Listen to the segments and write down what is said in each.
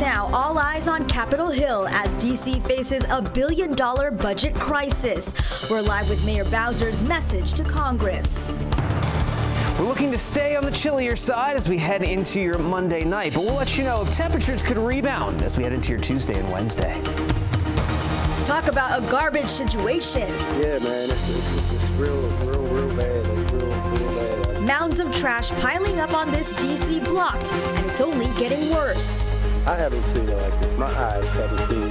Now, all eyes on Capitol Hill as D.C. faces a billion-dollar budget crisis. We're live with Mayor Bowser's message to Congress. We're looking to stay on the chillier side as we head into your Monday night, but we'll let you know if temperatures could rebound as we head into your Tuesday and Wednesday. Talk about a garbage situation. Yeah, man, it's real bad. It's real bad. Mounds of trash piling up on this D.C. block, and it's only getting worse. I haven't seen it like this. My eyes haven't seen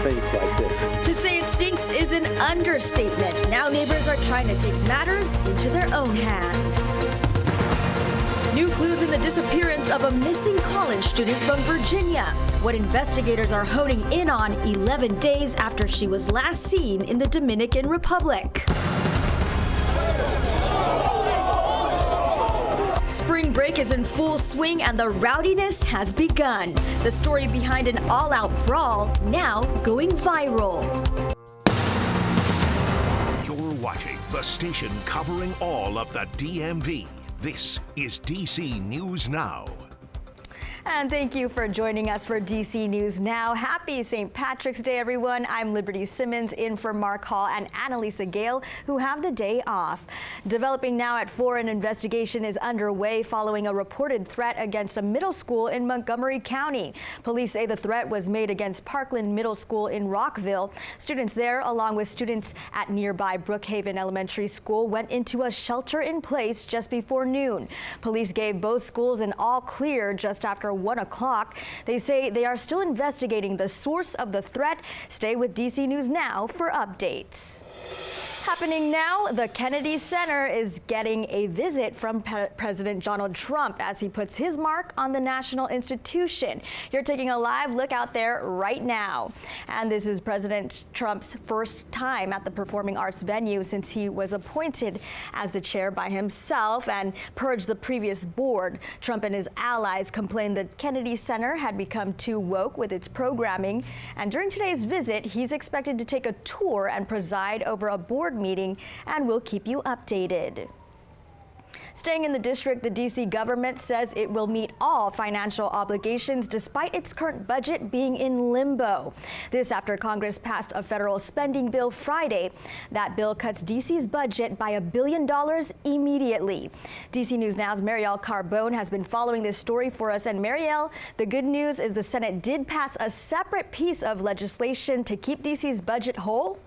things like this. To say it stinks is an understatement. Now neighbors are trying to take matters into their own hands. New clues in the disappearance of a missing college student from Virginia. What investigators are honing in on 11 days after she was last seen in the Dominican Republic. Spring break is in full swing and the rowdiness has begun. The story behind an all-out brawl now going viral. You're watching the station covering all of the DMV. This is DC News Now. And thank you for joining us for DC News Now. Happy St. Patrick's Day, everyone. I'm Liberty Simmons in for Mark Hall and Annalisa Gale, who have the day off. Developing now at 4, an investigation is underway following a reported threat against a middle school in Montgomery County. Police say the threat was made against Parkland Middle School in Rockville. Students there, along with students at nearby Brookhaven Elementary School, went into a shelter in place just before noon. Police gave both schools an all clear just after 1 o'clock. They say they are still investigating the source of the threat. Stay with DC News Now for updates. Happening now, the Kennedy Center is getting a visit from President Donald Trump as he puts his mark on the national institution. You're taking a live look out there right now. And this is President Trump's first time at the performing arts venue since he was appointed as the chair by himself and purged the previous board. Trump and his allies complained the Kennedy Center had become too woke with its programming. And during today's visit, he's expected to take a tour and preside over a board meeting, and we'll keep you updated. Staying in the district, the D.C. government says it will meet all financial obligations despite its current budget being in limbo. This after Congress passed a federal spending bill Friday. That bill cuts D.C.'s budget by $1 billion immediately. D.C. News Now's Marielle Carbone has been following this story for us. And Marielle, the good news is the Senate did pass a separate piece of legislation to keep D.C.'s budget whole.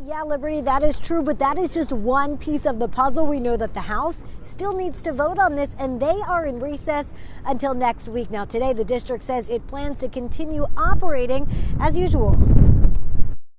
Yeah, Liberty, that is true, but that is just one piece of the puzzle. We know that the House still needs to vote on this, and they are in recess until next week. Now, today, the district says it plans to continue operating as usual.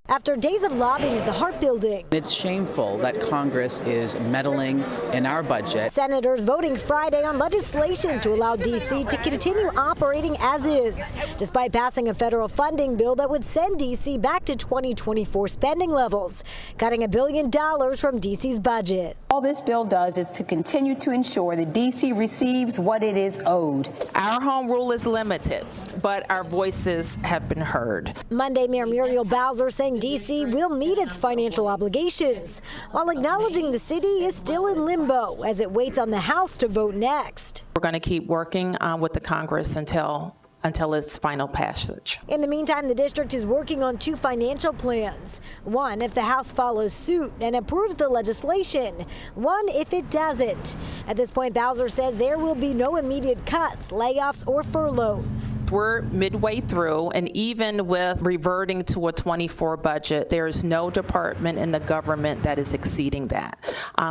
After days of lobbying at the Hart Building. It's shameful that Congress is meddling in our budget. Senators voting Friday on legislation to allow D.C. to continue operating as is, despite passing a federal funding bill that would send D.C. back to 2024 spending levels, cutting $1 billion from D.C.'s budget. All this bill does is to continue to ensure that D.C. receives what it is owed. Our home rule is limited, but our voices have been heard. Monday, Mayor Muriel Bowser saying D.C. will meet its financial obligations, while acknowledging the city is still in limbo as it waits on the House to vote next. We're going to keep working with the Congress until its final passage. In the meantime, the district is working on 2 financial plans. One if the House follows suit and approves the legislation. One if it doesn't. At this point, Bowser says there will be no immediate cuts, layoffs, or furloughs. We're midway through, and even with reverting to a 24 budget, there is no department in the government that is exceeding that.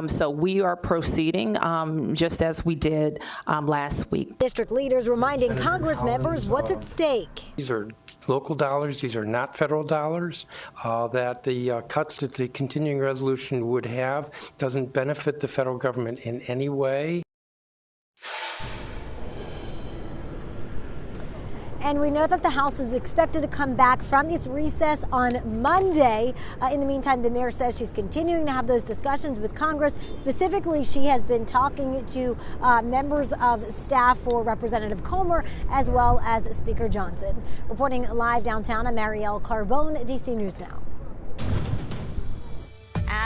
So we are proceeding just as we did last week. District leaders reminding Congress members what's at stake. These are local dollars. These are not federal dollars. That the cuts that the continuing resolution would have doesn't benefit the federal government in any way. And we know that the House is expected to come back from its recess on Monday. In the meantime, the mayor says she's continuing to have those discussions with Congress. Specifically, she has been talking to members of staff for Representative Comer as well as Speaker Johnson. Reporting live downtown, I'm Marielle Carbone, DC News Now.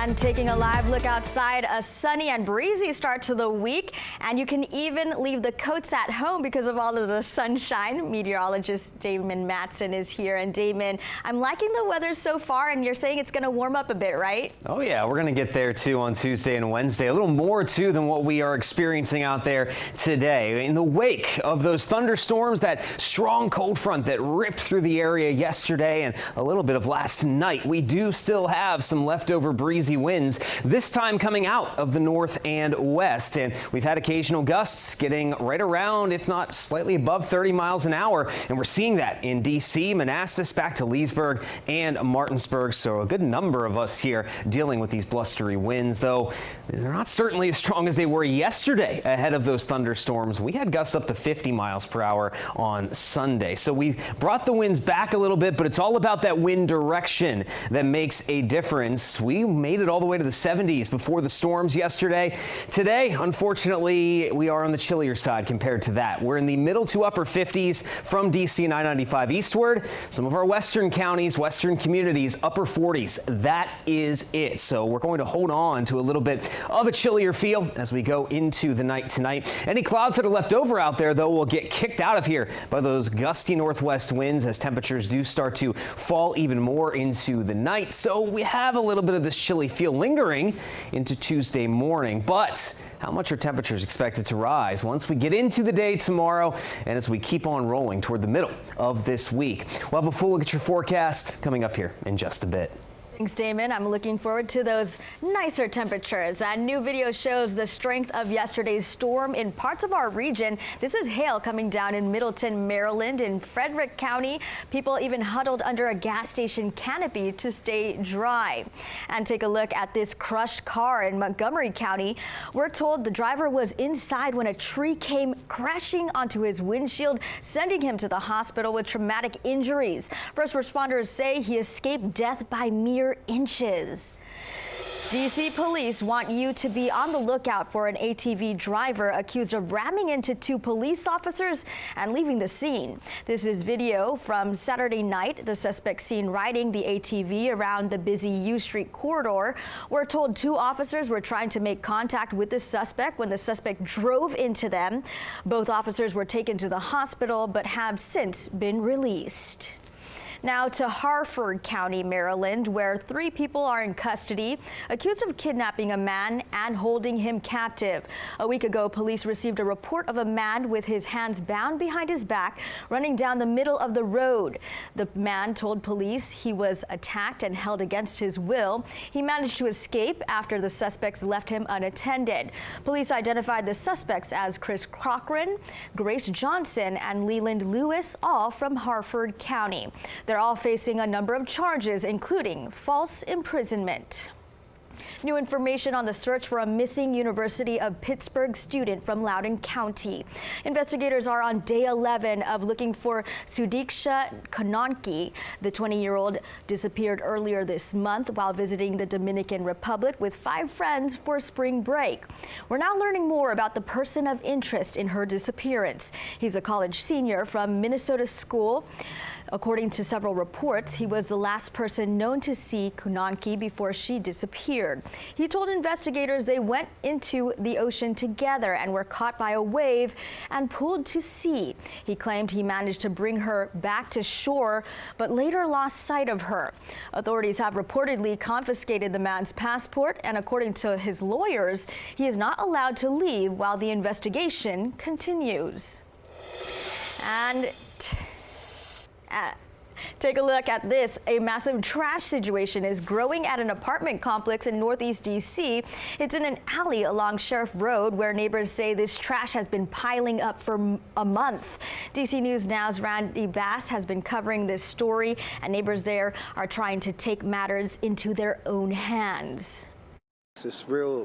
And taking a live look outside, a sunny and breezy start to the week, and you can even leave the coats at home because of all of the sunshine. Meteorologist Damon Matson is here. And Damon, I'm liking the weather so far, and you're saying it's going to warm up a bit, right? Oh yeah, we're going to get there too on Tuesday and Wednesday. A little more too than what we are experiencing out there today. In the wake of those thunderstorms, that strong cold front that ripped through the area yesterday and a little bit of last night, we do still have some leftover breezy winds, this time coming out of the north and west. And we've had occasional gusts getting right around, if not slightly above 30 miles an hour. And we're seeing that in D.C., Manassas, back to Leesburg and Martinsburg. So a good number of us here dealing with these blustery winds, though they're not certainly as strong as they were yesterday ahead of those thunderstorms. We had gusts up to 50 miles per hour on Sunday. So we brought the winds back a little bit, but it's all about that wind direction that makes a difference. We made it all the way to the 70s before the storms yesterday. Today, unfortunately, we are on the chillier side compared to that. We're in the middle to upper 50s from DC and I-95 eastward. Some of our western counties, western communities, upper 40s. That is it. So we're going to hold on to a little bit of a chillier feel as we go into the night tonight. Any clouds that are left over out there, though, will get kicked out of here by those gusty northwest winds as temperatures do start to fall even more into the night. So we have a little bit of this chilly feel lingering into Tuesday morning. But how much are temperatures expected to rise once we get into the day tomorrow and as we keep on rolling toward the middle of this week? We'll have a full look at your forecast coming up here in just a bit. Thanks, Damon. I'm looking forward to those nicer temperatures. A new video shows the strength of yesterday's storm in parts of our region. This is hail coming down in Middleton, Maryland. In Frederick County, people even huddled under a gas station canopy to stay dry. And take a look at this crushed car in Montgomery County. We're told the driver was inside when a tree came crashing onto his windshield, sending him to the hospital with traumatic injuries. First responders say he escaped death by mere inches. DC police want you to be on the lookout for an ATV driver accused of ramming into two police officers and leaving the scene. This is video from Saturday night. The suspect seen riding the ATV around the busy U Street corridor. We're told two officers were trying to make contact with the suspect when the suspect drove into them. Both officers were taken to the hospital but have since been released. Now to Harford County, Maryland, where three people are in custody accused of kidnapping a man and holding him captive. A week ago, police received a report of a man with his hands bound behind his back running down the middle of the road. The man told police he was attacked and held against his will. He managed to escape after the suspects left him unattended. Police identified the suspects as Chris Cochran, Grace Johnson, and Leland Lewis, all from Harford County. They're all facing a number of charges, including false imprisonment. New information on the search for a missing University of Pittsburgh student from Loudoun County. Investigators are on day 11 of looking for Sudiksha Kanonki. The 20-year-old disappeared earlier this month while visiting the Dominican Republic with 5 friends for spring break. We're now learning more about the person of interest in her disappearance. He's a college senior from Minnesota School. According to several reports, he was the last person known to see Kanonki before she disappeared. He told investigators they went into the ocean together and were caught by a wave and pulled to sea. He claimed he managed to bring her back to shore, but later lost sight of her. Authorities have reportedly confiscated the man's passport, and according to his lawyers, he is not allowed to leave while the investigation continues. And take a look at this. A massive trash situation is growing at an apartment complex in Northeast DC. It's in an alley along Sheriff Road where neighbors say this trash has been piling up for a month. DC News Now's Randy Bass has been covering this story, and neighbors there are trying to take matters into their own hands. It's real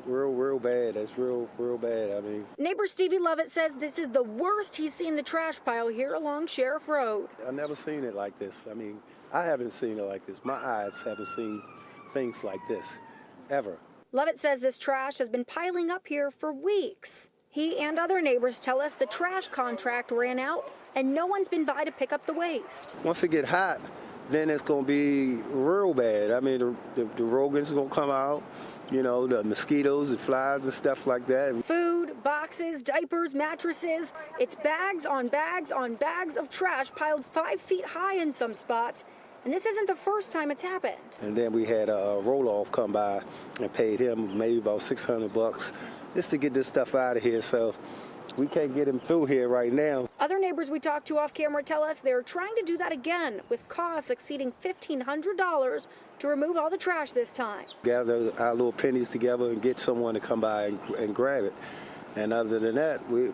bad. It's real bad. I mean, neighbor Stevie Lovett says this is the worst he's seen the trash pile here along Sheriff Road. I've never seen it like this. I mean, I haven't seen it like this. My eyes haven't seen things like this, ever. Lovett says this trash has been piling up here for weeks. He and other neighbors tell us the trash contract ran out and no one's been by to pick up the waste. Once it get hot, then it's going to be real bad. I mean, the rodents are going to come out. you know, the mosquitoes and flies and stuff like that. Food, boxes, diapers, mattresses. It's bags on bags on bags of trash piled 5 feet high in some spots. And this isn't the first time it's happened. And then we had a roll-off come by and paid him maybe about $600 just to get this stuff out of here. So we can't get him through here right now. Other neighbors we talked to off camera tell us they're trying to do that again with costs exceeding $1,500 to remove all the trash this time. Gather our little pennies together and get someone to come by and grab it. And other than that, we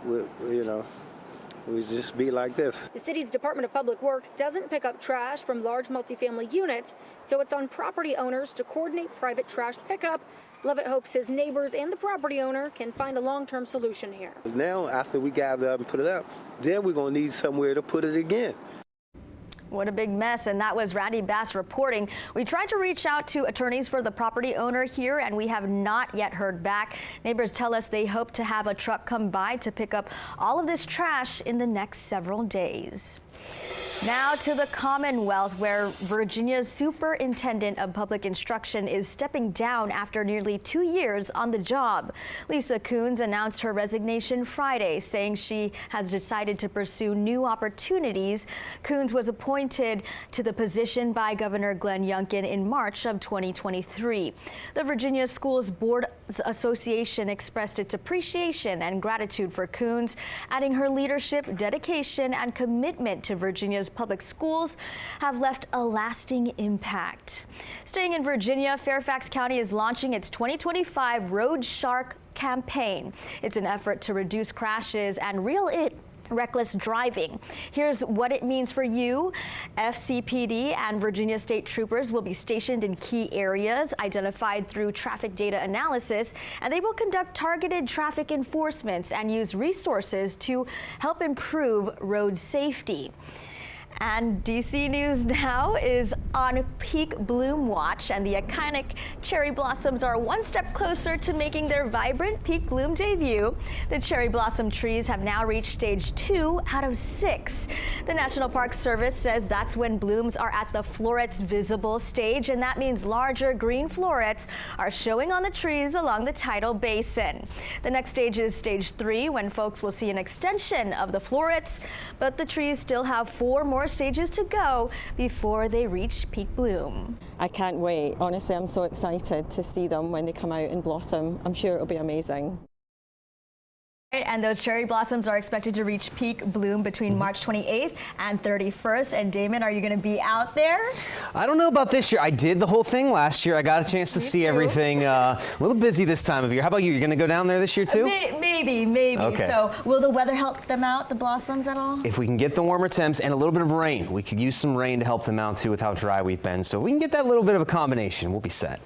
just be like this. The city's Department of Public Works doesn't pick up trash from large multifamily units, so it's on property owners to coordinate private trash pickup. Levitt hopes his neighbors and the property owner can find a long-term solution here. Now, after we gather up and put it up, then we're going to need somewhere to put it again. What a big mess. And that was Randy Bass reporting. We tried to reach out to attorneys for the property owner here, and we have not yet heard back. Neighbors tell us they hope to have a truck come by to pick up all of this trash in the next several days. Now to the Commonwealth, where Virginia's Superintendent of Public Instruction is stepping down after nearly 2 years on the job. Lisa Coons announced her resignation Friday, saying she has decided to pursue new opportunities. Coons was appointed to the position by Governor Glenn Youngkin in March of 2023. The Virginia Schools Board Association expressed its appreciation and gratitude for Coons, adding her leadership, dedication, and commitment to Virginia's public schools have left a lasting impact. Staying in Virginia, Fairfax County is launching its 2025 Road Shark campaign. It's an effort to reduce crashes and reel in reckless driving. Here's what it means for you. FCPD and Virginia State Troopers will be stationed in key areas identified through traffic data analysis, and they will conduct targeted traffic enforcements and use resources to help improve road safety. And DC News Now is on peak bloom watch, and the iconic cherry blossoms are one step closer to making their vibrant peak bloom debut. The cherry blossom trees have now reached stage 2 out of 6. The National Park Service says that's when blooms are at the florets visible stage, and that means larger green florets are showing on the trees along the tidal basin. The next stage is stage 3, when folks will see an extension of the florets, but the trees still have 4 more stages to go before they reach peak bloom. I can't wait. Honestly, I'm so excited to see them when they come out and blossom. I'm sure it'll be amazing. And those cherry blossoms are expected to reach peak bloom between March 28th and 31st. And Damon, are you going to be out there? I don't know about this year. I did the whole thing last year. I got a chance to see everything. A little busy this time of year. How about you? You're going to go down there this year too? Maybe. Okay. So will the weather help them out, the blossoms, at all? If we can get the warmer temps and a little bit of rain, we could use some rain to help them out too with how dry we've been. So if we can get that little bit of a combination, we'll be set.